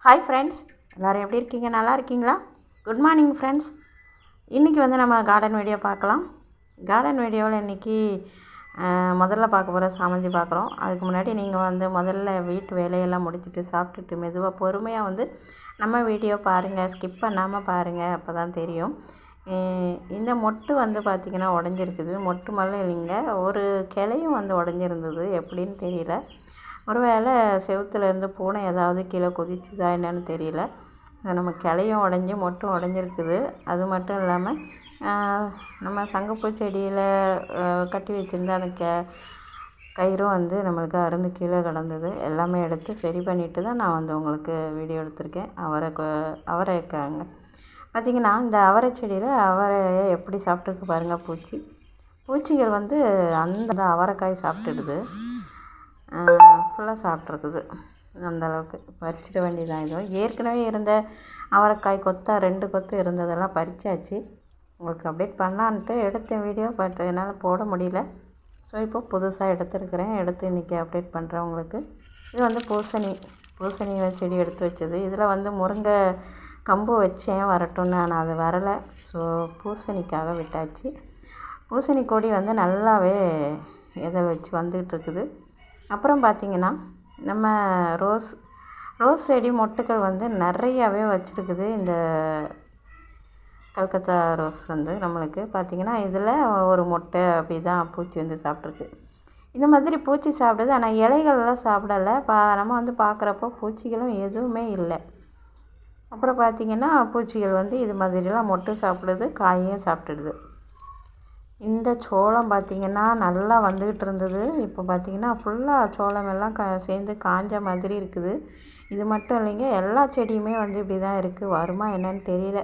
Hi friends, எல்லோரும் எப்படி இருக்கீங்க? நல்லா இருக்கீங்களா? Good morning friends. இன்றைக்கி நம்ம கார்டன் வீடியோ பார்க்கலாம். கார்டன் வீடியோவில் இன்றைக்கி முதல்ல பார்க்க போகிற சாமந்தி பார்க்குறோம். அதுக்கு முன்னாடி நீங்கள் முதல்ல வீட்டு வேலையெல்லாம் முடிச்சுட்டு சாப்பிட்டுட்டு மெதுவாக பொறுமையாக நம்ம வீடியோ பாருங்கள், ஸ்கிப் பண்ணாமல் பாருங்கள், அப்போ தான் தெரியும். இந்த மொட்டு பார்த்திங்கன்னா உடஞ்சிருக்குது. மொட்டு மட்டும் இல்லைங்க, ஒரு கிளையும் உடஞ்சிருந்தது. எப்படின்னு தெரியல. ஒருவேளை செவுத்துலேருந்து பூனை ஏதாவது கீழே குதிச்சுதா என்னன்னு தெரியல. நம்ம கிளையும் உடஞ்சி மொட்டும் உடஞ்சிருக்குது. அது மட்டும் இல்லாமல் நம்ம சங்குப்பூ செடியில் கட்டி வச்சுருந்த அந்த கயிறும் நம்மளுக்கு அருந்து கீழே கிடந்தது. எல்லாமே எடுத்து சரி பண்ணிவிட்டு தான் நான் உங்களுக்கு வீடியோ எடுத்திருக்கேன். அவரைக்காங்க பார்த்திங்கன்னா, இந்த அவரை செடியில் அவரையை எப்படி சாப்பிட்ருக்கு பாருங்கள். பூச்சிகள் அந்த அவரைக்காய் சாப்பிட்டுடுது. ஃபுல்லாக சாப்பிட்ருக்குது. அந்தளவுக்கு பறிச்சிட வேண்டியதான். இதுவும் ஏற்கனவே இருந்த அவரைக்காய் 2 கொத்து இருந்ததெல்லாம் பறிச்சாச்சு. உங்களுக்கு அப்டேட் பண்ணலான்ட்டு எடுத்தேன் வீடியோ. பட் என்னால் போட முடியல. ஸோ இப்போ புதுசாக எடுத்துருக்கிறேன். எடுத்து இன்றைக்கி அப்டேட் பண்ணுறேன் உங்களுக்கு. இது பூசணி செடி எடுத்து வச்சது. இதில் முருங்கை கம்பு வச்சேன் வரட்டும்னு, ஆனால் அது வரலை. ஸோ பூசணிக்காக விட்டாச்சு. பூசணி கொடி நல்லாவே இதை வச்சு வந்துக்கிட்டு. அப்புறம் பார்த்திங்கன்னா, நம்ம ரோஸ் செடி மொட்டுக்கள் நிறையாவே வச்சுருக்குது. இந்த கல்கத்தா ரோஸ் நம்மளுக்கு பார்த்திங்கன்னா, இதில் ஒரு மொட்டை அப்படி தான் பூச்சி சாப்பிட்ருக்கு. இந்த மாதிரி பூச்சி சாப்பிடுது. ஆனால் இலைகளெல்லாம் சாப்பிடலை. நம்ம பார்க்குறப்போ பூச்சிகளும் எதுவுமே இல்லை. அப்புறம் பார்த்திங்கன்னா, பூச்சிகள் இது மாதிரிலாம் மொட்டு சாப்பிடுது, காயையும் சாப்பிட்டுடுது. இந்த சோளம் பார்த்திங்கன்னா நல்லா வந்துக்கிட்டு இருந்தது. இப்போ பார்த்திங்கன்னா ஃபுல்லாக சோளம் எல்லாம் சேர்ந்து காஞ்ச மாதிரி இருக்குது. இது மட்டும் இல்லைங்க, எல்லா செடியுமே இப்படி தான் இருக்குது. வருமா என்னன்னு தெரியல.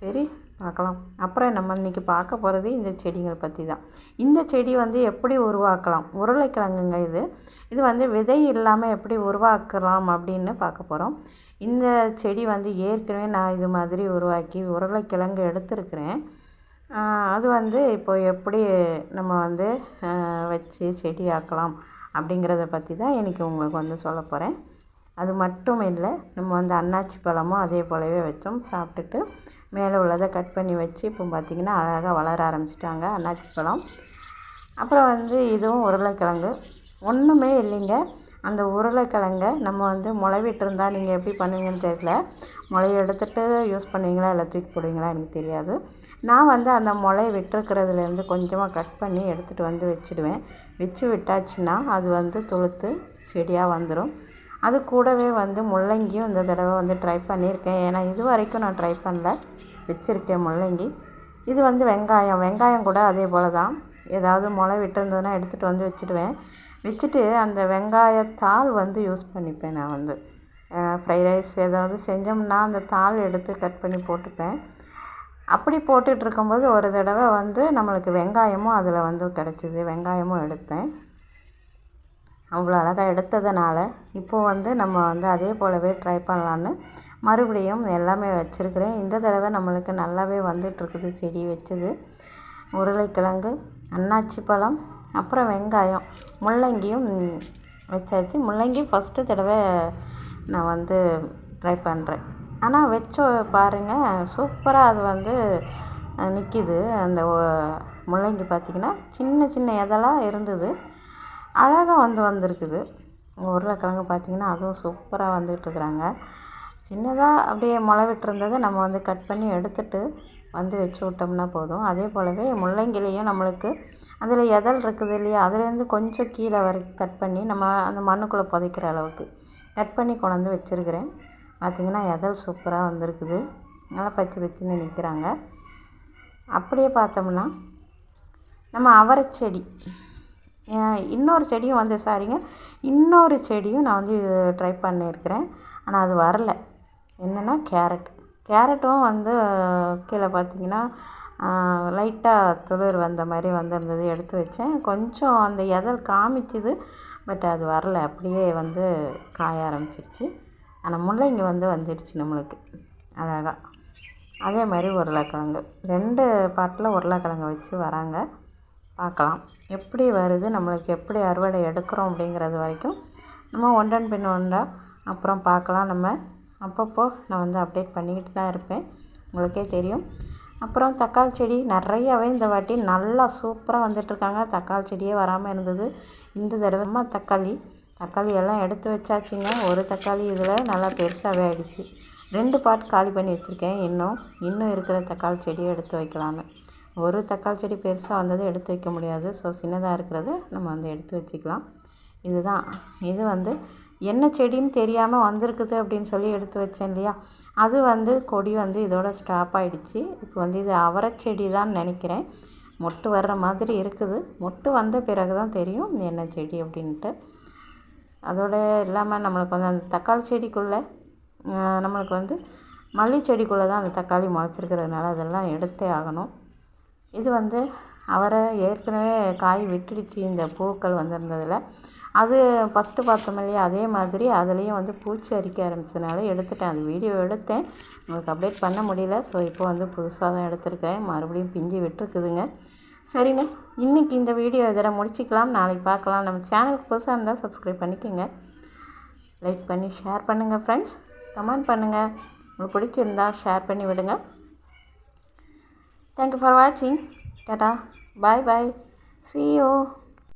சரி, பார்க்கலாம். அப்புறம் நம்ம இன்றைக்கி பார்க்க போகிறது இந்த செடிங்களை பற்றி தான். இந்த செடி எப்படி உருவாக்கலாம், உருளைக்கிழங்குங்க இது விதை இல்லாமல் எப்படி உருவாக்கலாம் அப்படின்னு பார்க்க போகிறோம். இந்த செடி ஏற்கனவே நான் இது மாதிரி உருவாக்கி உருளைக்கிழங்கு எடுத்துருக்கிறேன். அது இப்போ எப்படி நம்ம வச்சு செடி ஆக்கலாம் அப்படிங்கிறத பற்றி தான் இன்றைக்கி உங்களுக்கு சொல்ல போகிறேன். அது மட்டும் இல்லை, நம்ம அன்னாச்சி பழமும் அதே போலவே வச்சோம். சாப்பிட்டுட்டு மேலே உள்ளதை கட் பண்ணி வச்சு இப்போ பார்த்திங்கன்னா அழகாக வளர ஆரம்பிச்சிட்டாங்க அன்னாச்சி பழம். அப்புறம் இதுவும் உருளைக்கிழங்கு. ஒன்றுமே இல்லைங்க, அந்த உருளைக்கிழங்கை நம்ம முளை விட்டுருந்தா நீங்கள் எப்படி பண்ணுவீங்கன்னு தெரியல. முளையை எடுத்துகிட்டு யூஸ் பண்ணுவீங்களா இல்லை தூக்கி போடுவீங்களா எனக்கு தெரியாது. நான் அந்த முளை விட்டுருக்கிறதுலேருந்து கொஞ்சமாக கட் பண்ணி எடுத்துகிட்டு வச்சுடுவேன். வச்சு விட்டாச்சுன்னா அது துளுத்து செடியாக வந்துடும். அது கூடவே முள்ளங்கியும் இந்த தடவை ட்ரை பண்ணியிருக்கேன். ஏன்னா இது வரைக்கும் நான் ட்ரை பண்ணல, வச்சுருக்கேன் முள்ளங்கி. இது வெங்காயம் கூட அதே போல் தான். ஏதாவது முளை விட்டுருந்ததுன்னா எடுத்துகிட்டு வச்சுடுவேன். வச்சுட்டு அந்த வெங்காயத்தாள் யூஸ் பண்ணிப்பேன். நான் ஃப்ரைட் ரைஸ் ஏதாவது செஞ்சோம்னா அந்த தாள் எடுத்து கட் பண்ணி போட்டுப்பேன். அப்படி போட்டுட்ருக்கும்போது ஒரு தடவை நம்மளுக்கு வெங்காயமும் அதில் கிடச்சிது. வெங்காயமும் எடுத்தேன். அவ்வளோ அழகாக எடுத்ததுனால இப்போது நம்ம அதே போலவே ட்ரை பண்ணலான்னு மறுபடியும் எல்லாமே வச்சுருக்கிறேன். இந்த தடவை நம்மளுக்கு நல்லாவே வந்துட்டுருக்குது செடி வச்சது. உருளைக்கிழங்கு, அன்னாச்சி பழம், அப்புறம் வெங்காயம், முள்ளங்கியும் வச்சாச்சு. முள்ளங்கி ஃபஸ்ட்டு தடவை நான் ட்ரை பண்ணுறேன். ஆனால் வச்சு பாருங்கள், சூப்பராக அது நிற்கிது. அந்த முள்ளங்கி பார்த்திங்கன்னா சின்ன சின்ன இதெல்லாம் இருந்தது, அழகாக வந்திருக்குது. உருளைக்கிழங்கு பார்த்திங்கன்னா அதுவும் சூப்பராக வந்துகிட்ருக்குறாங்க. சின்னதாக அப்படியே முளை விட்டுருந்ததை நம்ம கட் பண்ணி எடுத்துகிட்டு வச்சு விட்டோம்னா போதும். அதே போலவே முள்ளங்கிலையும் நம்மளுக்கு அதில் எதல் இருக்குது இல்லையா, அதுலேருந்து கொஞ்சம் கீழே வரைக்கும் கட் பண்ணி நம்ம அந்த மண்ணுக்குள்ளே புதைக்கிற அளவுக்கு கட் பண்ணி கொண்டு வச்சுருக்கிறேன். பார்த்திங்கன்னா எதல் சூப்பராக வந்திருக்குது. நல்லா பச்சைன்னு நிற்கிறாங்க. அப்படியே பார்த்தோம்னா நம்ம அவரை செடி, இன்னொரு செடியும் இன்னொரு செடியும் நான் ட்ரை பண்ணியிருக்கிறேன். ஆனால் அது வரல. என்னென்னா கேரட்டும் கீழே பார்த்திங்கன்னா லைட்டாக துளிர் வந்த மாதிரி வந்திருந்தது. எடுத்து வச்சேன். கொஞ்சம் அந்த எதல் காமிச்சுது, பட் அது வரல. அப்படியே காய ஆரம்பிச்சிருச்சு. ஆனால் முள்ளங்கி வந்துடுச்சு நம்மளுக்கு அழகாக. அதே மாதிரி உருளைக்கிழங்கு 2 பாட்டில் உருளைக்கிழங்கு வச்சு வராங்க. பார்க்கலாம் எப்படி வருது, நம்மளுக்கு எப்படி அறுவடை எடுக்கிறோம் அப்படிங்கிறது வரைக்கும் நம்ம ஒன்றன் பின் ஒன்றா அப்புறம் பார்க்கலாம். நம்ம அப்பப்போ நான் வந்து அப்டேட் பண்ணிக்கிட்டு தான் இருப்பேன், உங்களுக்கே தெரியும். அப்புறம் தக்காளி செடி நிறையாவே இந்த வாட்டி நல்லா சூப்பராக வந்துட்டுருக்காங்க. தக்காளி செடியே வராமல் இருந்தது. இந்த தடவை தக்காளி எல்லாம் எடுத்து வச்சாச்சுங்க. ஒரு தக்காளி இதில் நல்லா பெருசாகவே ஆகிடுச்சு. 2 பாட் காலி பண்ணி வச்சுருக்கேன். இன்னும் இருக்கிற தக்காளி செடியை எடுத்து வைக்கலான்னு. ஒரு தக்காளி செடி பெருசாக வந்தது எடுத்து வைக்க முடியாது. ஸோ சின்னதாக இருக்கிறது நம்ம வந்து எடுத்து வச்சுக்கலாம். இது வந்து என்ன செடின்னு தெரியாமல் வந்திருக்குது அப்படின்னு சொல்லி எடுத்து வச்சேன் இல்லையா, அது வந்து கொடி வந்து இதோட ஸ்டாப் ஆகிடுச்சு. இப்போ வந்து இது அவரை செடி தான் நினைக்கிறேன். மொட்டு வர்ற மாதிரி இருக்குது. மொட்டு வந்த பிறகு தான் தெரியும் என்ன செடி அப்படின்ட்டு. அதோடு இல்லாமல் நம்மளுக்கு வந்து அந்த தக்காளி செடிக்குள்ளே நம்மளுக்கு வந்து மல்லி செடிக்குள்ளே தான் அந்த தக்காளி முளைச்சிருக்கிறதுனால அதெல்லாம் எடுத்தே ஆகணும். இது வந்து அவரை ஏற்கனவே காய் விட்டுடுச்சு இந்த பூக்கள் வந்திருந்ததில். அது ஃபஸ்ட்டு பார்த்தோம் இல்லையா, அதே மாதிரி அதுலேயும் வந்து பூச்சி அரிக்க ஆரம்பிச்சதுனால எடுத்துட்டேன். அந்த வீடியோ எடுத்தேன், உங்களுக்கு அப்டேட் பண்ண முடியல. ஸோ இப்போ வந்து புதுசாக தான் எடுத்துருக்கேன். மறுபடியும் பிஞ்சு விட்டுருக்குதுங்க. சரிங்க, இன்றைக்கி இந்த வீடியோ இதோட முடிச்சிக்கலாம். நாளைக்கு பார்க்கலாம். நம்ம சேனலுக்கு புதுசாக இருந்தால் சப்ஸ்கிரைப் பண்ணிக்கோங்க, லைக் பண்ணி ஷேர் பண்ணுங்கள் ஃப்ரெண்ட்ஸ், கமெண்ட் பண்ணுங்கள். உங்களுக்கு பிடிச்சிருந்தா ஷேர் பண்ணி விடுங்க. தேங்க்யூ ஃபார் வாட்சிங். டாடா, பாய் பாய், see you.